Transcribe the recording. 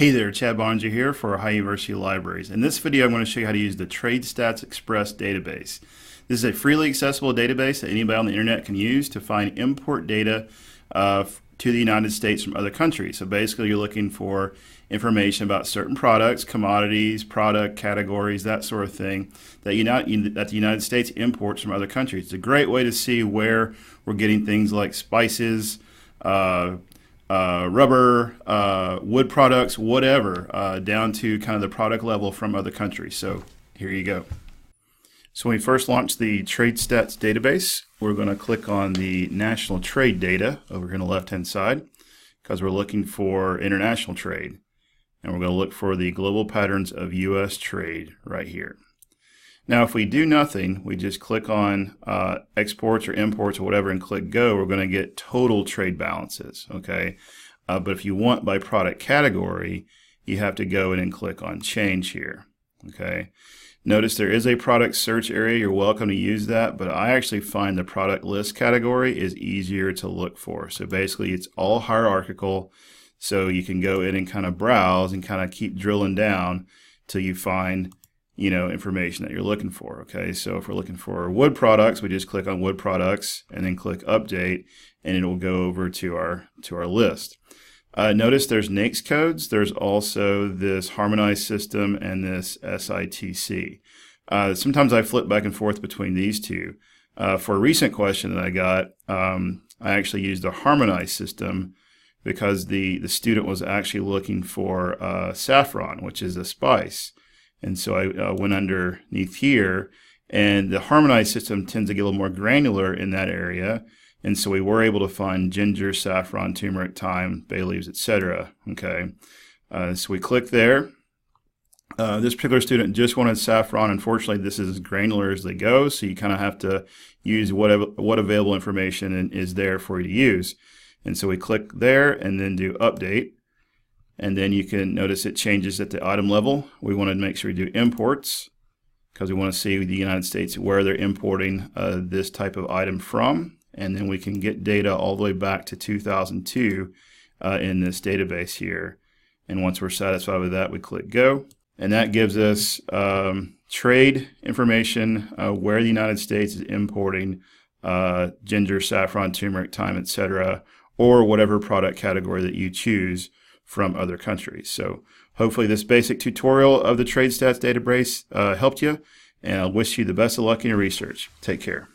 Hey there, Chad Barnes here for Ohio University Libraries. In this video, I'm going to show you how to use the TradeStats Express database. This is a freely accessible database that anybody on the internet can use to find import data to the United States from other countries. So basically, you're looking for information about certain products, commodities, product categories, that sort of thing that the United States imports from other countries. It's a great way to see where we're getting things like spices, rubber, wood products, whatever, down to kind of the product level from other countries. So here you go. So when we first launch the TradeStats database, we're going to click on the national trade data over here on the left-hand side because we're looking for international trade. And we're going to look for the global patterns of U.S. trade right here. Now, if we do nothing, we just click on exports or imports or whatever and click go, we're going to get total trade balances, okay? But if you want by product category, you have to go in and click on change here, okay? Notice there is a product search area. You're welcome to use that, but I actually find the product list category is easier to look for. So basically, it's all hierarchical, so you can go in and kind of browse and kind of keep drilling down till you find information that you're looking for. Okay, so if we're looking for wood products, we just click on wood products and then click update, and it will go over to our list. Notice there's NAICS codes. There's also this harmonized system and this SITC. Sometimes I flip back and forth between these two. For a recent question that I got, I actually used a harmonized system because the student was actually looking for saffron, which is a spice. And so I went underneath here, and the harmonized system tends to get a little more granular in that area. And so we were able to find ginger, saffron, turmeric, thyme, bay leaves, etc. Okay, so we click there. This particular student just wanted saffron. Unfortunately, this is as granular as they go, so you kind of have to use what available information is there for you to use. And so we click there and then do update. And then you can notice it changes at the item level. We want to make sure we do imports because we want to see the United States where they're importing this type of item from. And then we can get data all the way back to 2002 in this database here. And once we're satisfied with that, we click go. And that gives us trade information where the United States is importing ginger, saffron, turmeric, thyme, etc., or whatever product category that you choose from other countries. So hopefully this basic tutorial of the TradeStats database helped you, and I wish you the best of luck in your research. Take care.